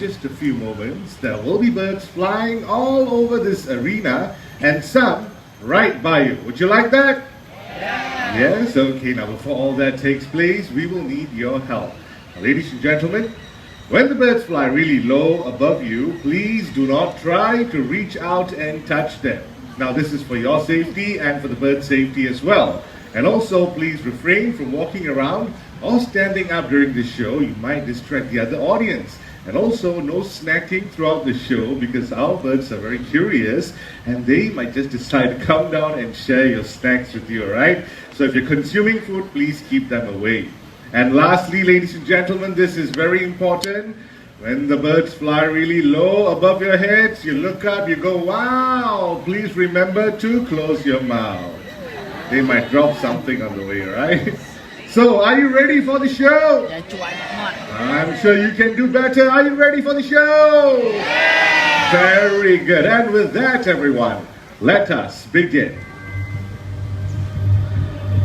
just a few moments, there will be birds flying all over this arena and some right by you. Would you like that? Yeah. Yes? Okay, now before all that takes place, we will need your help. Now, ladies and gentlemen, when the birds fly really low above you, please do not try to reach out and touch them. Now this is for your safety and for the bird's safety as well. And also please refrain from walking around or standing up during the show. You might distract the other audience. And also no snacking throughout the show because our birds are very curious and they might just decide to come down and share your snacks with you, alright? So if you're consuming food, please keep them away. And lastly, ladies and gentlemen, this is very important. When the birds fly really low above your heads, you look up, you go, wow! Please remember to close your mouth. They might drop something on the way, right? So, are you ready for the show? I'm sure you can do better. Are you ready for the show? Yeah! Very good. And with that, everyone, let us begin.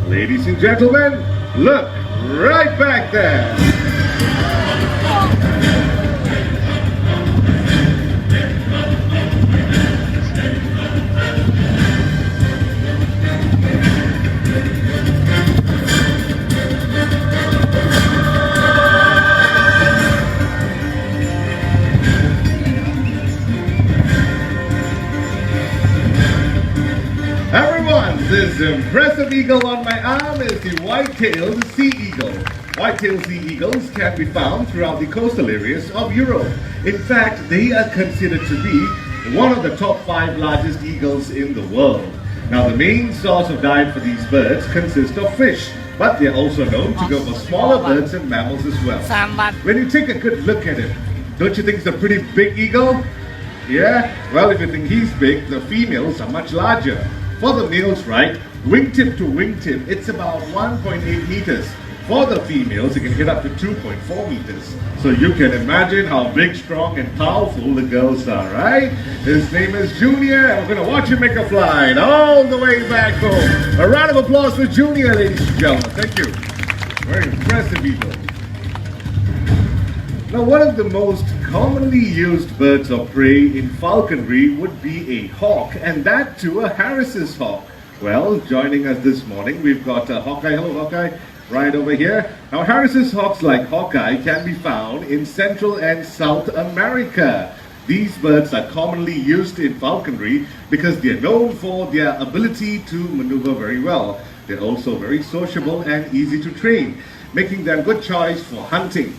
Ladies and gentlemen, look right back there. This impressive eagle on my arm is the white-tailed sea eagle. White-tailed sea eagles can be found throughout the coastal areas of Europe. In fact, they are considered to be one of the top 5 largest eagles in the world. Now, the main source of diet for these birds consists of fish, but they're also known to go for smaller birds and mammals as well. When you take a good look at it, don't you think it's a pretty big eagle? Yeah? Well, if you think he's big, the females are much larger. For the males, right, wingtip to wingtip, it's about 1.8 meters. For the females, it can get up to 2.4 meters. So you can imagine how big, strong, and powerful the girls are, right? His name is Junior, and we're going to watch him make a flight all the way back home. A round of applause for Junior, ladies and gentlemen. Thank you. Very impressive eagle. Now, one of the most commonly used birds of prey in falconry would be a hawk, and that too a Harris's hawk. Well, joining us this morning, we've got Hawkeye. Hello, Hawkeye, right over here. Now, Harris's hawks, like Hawkeye, can be found in Central and South America. These birds are commonly used in falconry because they're known for their ability to maneuver very well. They're also very sociable and easy to train, making them a good choice for hunting.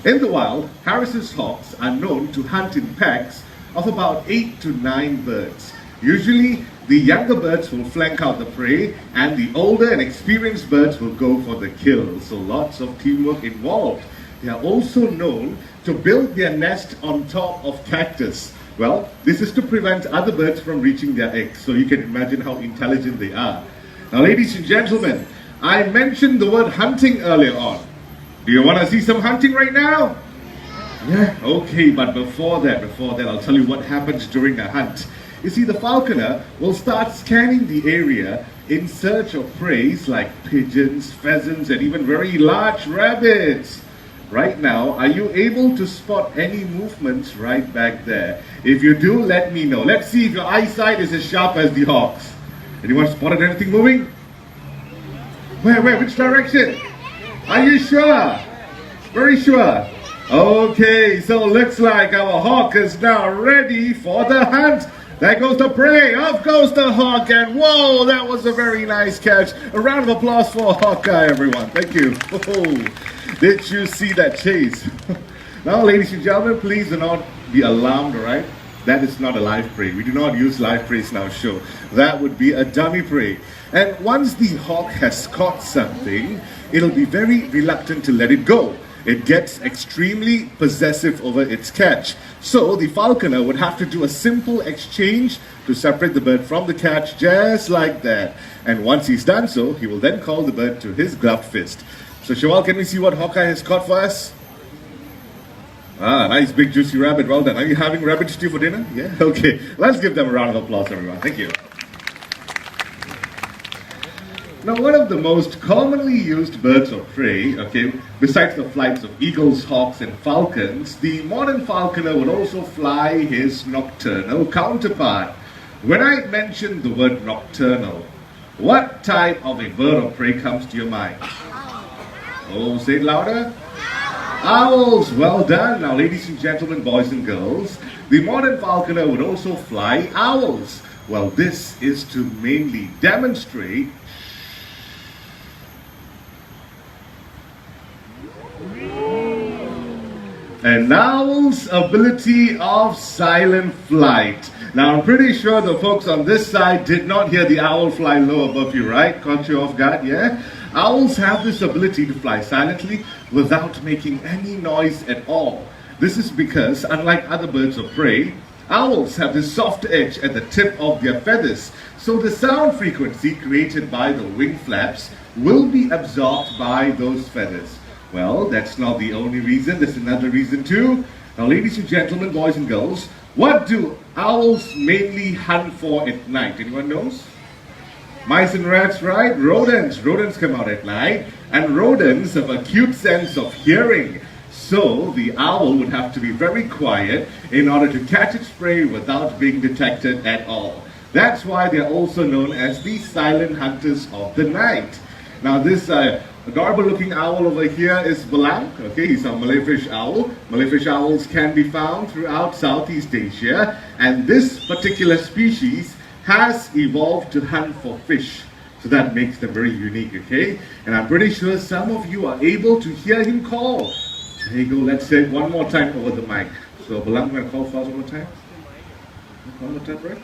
In the wild, Harris's hawks are known to hunt in packs of about 8 to 9 birds. Usually, the younger birds will flank out the prey and the older and experienced birds will go for the kill. So lots of teamwork involved. They are also known to build their nest on top of cactus. Well, this is to prevent other birds from reaching their eggs. So you can imagine how intelligent they are. Now, ladies and gentlemen, I mentioned the word hunting earlier on. Do you want to see some hunting right now? Yeah, okay, but before that, I'll tell you what happens during a hunt. You see, the falconer will start scanning the area in search of prey like pigeons, pheasants, and even very large rabbits. Right now, are you able to spot any movements right back there? If you do, let me know. Let's see if your eyesight is as sharp as the hawks. Anyone spotted anything moving? Where, which direction? Are you sure? Very sure. Okay, so looks like our hawk is now ready for the hunt. There goes the prey, off goes the hawk, and whoa, that was a very nice catch. A round of applause for Hawkeye, everyone. Thank you. Oh, did you see that chase? Now, ladies and gentlemen, please do not be alarmed, all right? That is not a live prey. We do not use live prey in our show. That would be a dummy prey. And once the hawk has caught something, it'll be very reluctant to let it go. It gets extremely possessive over its catch. So the falconer would have to do a simple exchange to separate the bird from the catch, just like that. And once he's done so, he will then call the bird to his gloved fist. So Shawal, can we see what Hawkeye has caught for us? Ah, nice big juicy rabbit, well done. Are you having rabbit stew for dinner? Yeah? Okay, let's give them a round of applause, everyone. Thank you. Now, one of the most commonly used birds of prey, okay, besides the flights of eagles, hawks, and falcons, the modern falconer would also fly his nocturnal counterpart. When I mention the word nocturnal, what type of a bird of prey comes to your mind? Oh, say it louder. Owls, well done. Now, ladies and gentlemen, boys and girls, the modern falconer would also fly owls. Well, this is to mainly demonstrate an owl's ability of silent flight. Now, I'm pretty sure the folks on this side did not hear the owl fly low above you, right? Caught you off guard, yeah? Owls have this ability to fly silently without making any noise at all. This is because, unlike other birds of prey, owls have this soft edge at the tip of their feathers, so the sound frequency created by the wing flaps will be absorbed by those feathers. Well, that's not the only reason, there's another reason too. Now, ladies and gentlemen, boys and girls, what do owls mainly hunt for at night? Anyone knows? Mice and rats, right? Rodents. Rodents come out at night, and rodents have a acute sense of hearing. So the owl would have to be very quiet in order to catch its prey without being detected at all. That's why they're also known as the silent hunters of the night. Now, this adorable looking owl over here is Belang. Okay, he's a Malayfish owl. Malayfish owls can be found throughout Southeast Asia, and this particular species has evolved to hunt for fish. So that makes them very unique, okay? And I'm pretty sure some of you are able to hear him call. There you go, let's say it one more time over the mic. So Belang, I'm going to call fast one more time. One more time, right?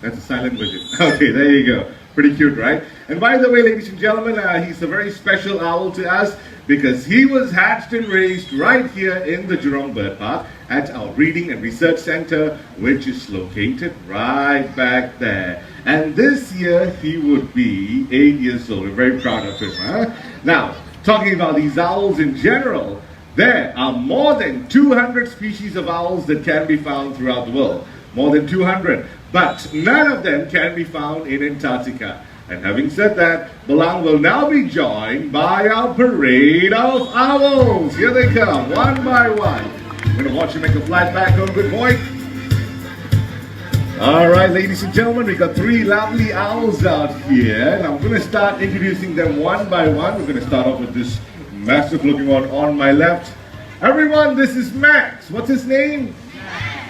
That's a silent version. Okay, there you go. Pretty cute, right? And by the way, ladies and gentlemen, he's a very special owl to us because he was hatched and raised right here in the Jurong Bird Park at our Reading and Research Center, which is located right back there. And this year, he would be 8 years old. We're very proud of him, huh? Now, talking about these owls in general, there are more than 200 species of owls that can be found throughout the world. More than 200. But none of them can be found in Antarctica. And having said that, Belang will now be joined by our parade of owls. Here they come, one by one. We're going to watch you make a flight back home. Good boy. All right, ladies and gentlemen, we got three lovely owls out here. And I'm going to start introducing them one by one. We're going to start off with this massive looking one on my left. Everyone, this is Max. What's his name?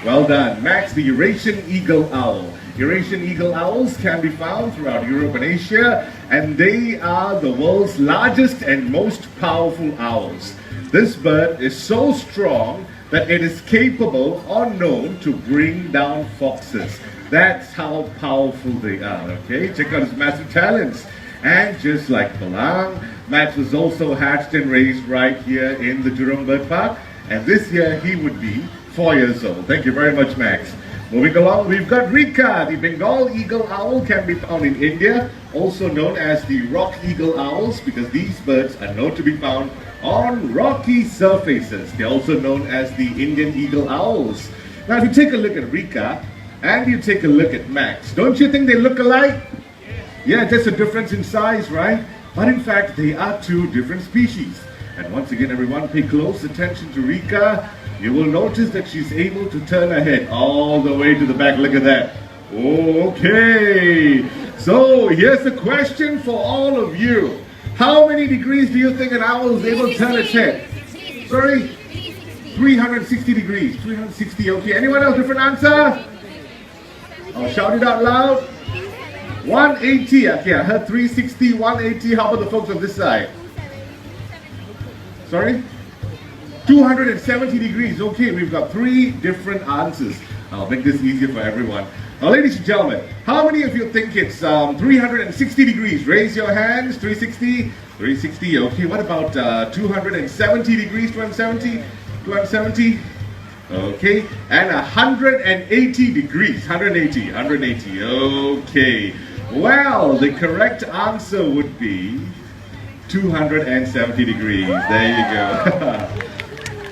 Well done. Max, the Eurasian eagle owl. Eurasian eagle owls can be found throughout Europe and Asia, and they are the world's largest and most powerful owls. This bird is so strong that it is capable or known to bring down foxes. That's how powerful they are, okay? Check out his massive talents. And just like Belang, Max was also hatched and raised right here in the Jurong Bird Park, and this year he would be 4 years old. Thank you very much, Max. Moving along, we've got Rika. The Bengal eagle owl can be found in India, also known as the rock eagle owls, because these birds are known to be found on rocky surfaces. They're also known as the Indian eagle owls. Now, if you take a look at Rika and you take a look at Max, don't you think they look alike? Yeah, just a difference in size, right? But in fact, they are two different species. And once again, everyone, pay close attention to Rika. You will notice that she's able to turn her head all the way to the back. Look at that. Okay. So here's the question for all of you. How many degrees do you think an owl is able to turn its head? Sorry? 360 degrees. 360, okay. Anyone else different answer? I'll shout it out loud. 180. Okay, I heard 360, 180. How about the folks on this side? Sorry? 270 degrees. Okay, we've got three different answers. I'll make this easier for everyone. Now, ladies and gentlemen, how many of you think it's 360 degrees? Raise your hands. 360? 360. Okay, what about 270 degrees? 270? 270? Okay, and 180 degrees. 180. 180. Okay. Well, the correct answer would be 270 degrees. There you go.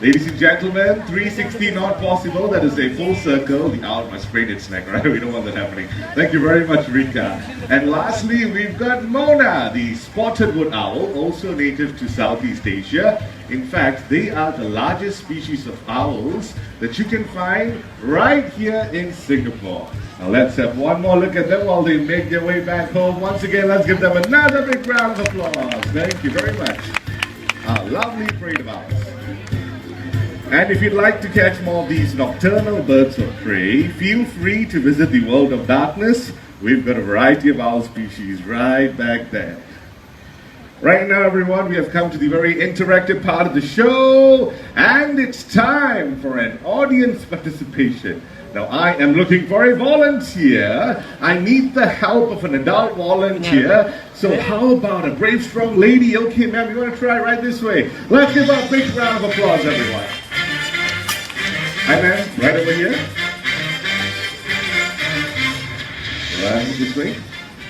Ladies and gentlemen, 360 not possible. That is a full circle. The owl must sprain its neck, right? We don't want that happening. Thank you very much, Rika. And lastly, we've got Mona, the spotted wood owl, also native to Southeast Asia. In fact, they are the largest species of owls that you can find right here in Singapore. Now let's have one more look at them while they make their way back home. Once again, let's give them another big round of applause. Thank you very much. Our lovely parade of owls. And if you'd like to catch more of these nocturnal birds of prey, feel free to visit the World of Darkness. We've got a variety of owl species right back there. Right now, everyone, we have come to the very interactive part of the show, and it's time for an audience participation. Now, I am looking for a volunteer. I need the help of an adult volunteer. So how about a brave, strong lady? Okay, ma'am, you want to try right this way? Let's give a big round of applause, everyone. Hi, ma'am, right over here. Right this way.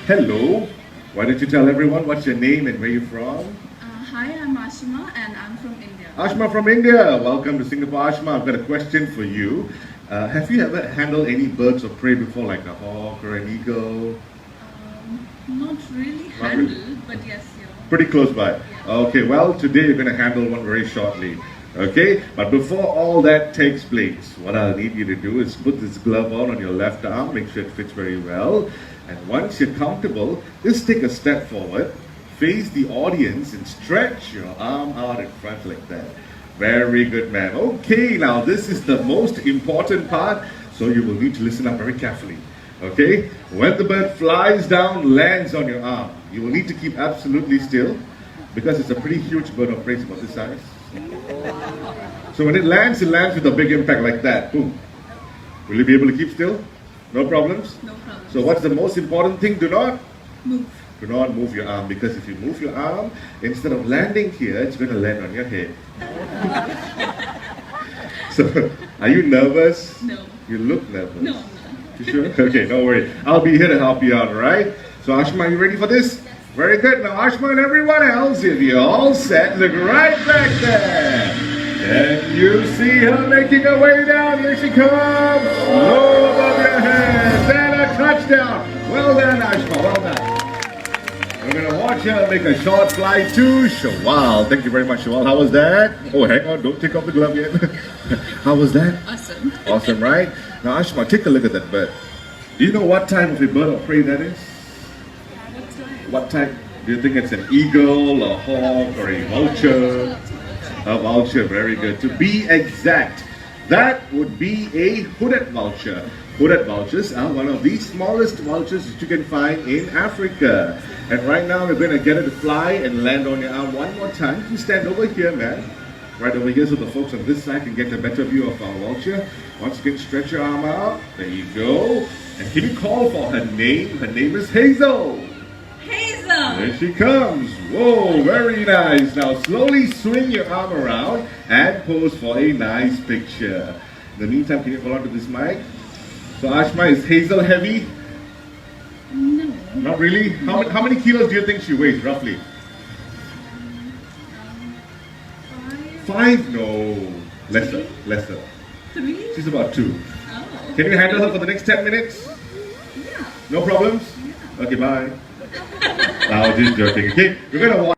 Hello. Why don't you tell everyone what's your name and where you're from? Hi, I'm Ashima and I'm from India. Ashma from India. Welcome to Singapore, Ashma. I've got a question for you. Have you ever handled any birds of prey before, like a hawk or an eagle? Not really Not handled, really. but yes, Pretty close by. Yeah. Okay, well, today you're going to handle one very shortly. Okay, but before all that takes place, what I'll need you to do is put this glove on your left arm, make sure it fits very well. And once you're comfortable, just take a step forward, face the audience and stretch your arm out in front like that. Very good, ma'am. Okay, now this is the most important part, so you will need to listen up very carefully. Okay, when the bird flies down, lands on your arm, you will need to keep absolutely still because it's a pretty huge bird of prey, it's about this size. So when it lands with a big impact like that. Boom. Will you be able to keep still? No problems? No problem. So what's the most important thing? Do not Move. Do not move your arm, because if you move your arm, instead of landing here, it's going to land on your head. So, are you nervous? No. You look nervous. No, I'm not. You sure? Okay, no worry. I'll be here to help you out, alright? So Ashma, are you ready for this? Very good. Now Ashma and everyone else, if you're all set, look right back there. Can you see her making her way down? Here she comes. Low above your head. And a touchdown. Well done, Ashma. Well done. We're going to watch her make a short fly to Shawal. Thank you very much, Shawal. How was that? Oh, hang on. Don't take off the glove yet. How was that? Awesome. Awesome, right? Now, Ashma, take a look at that bird. Do you know what type of a bird of prey that is? What type? Do you think it's an eagle, a hawk, or a vulture? A vulture, very good. To be exact, that would be a hooded vulture. Hooded vultures are one of the smallest vultures that you can find in Africa. And right now we're going to get it to fly and land on your arm one more time. You stand over here, man. Right over here so the folks on this side can get a better view of our vulture. Once you can stretch your arm out, there you go. And can you call for her name? Her name is Hazel. Hazel! There she comes. Whoa, very nice. Now slowly swing your arm around and pose for a nice picture. In the meantime, can you hold on to this mic? So Ashma, is Hazel heavy? No. Not really? How many kilos do you think she weighs, roughly? 5. 5? No. Lesser. 3? She's about 2. Oh. Can you handle her for the next 10 minutes? Yeah. No problems? Yeah. Okay, bye. I was just joking. Okay, we're going to watch.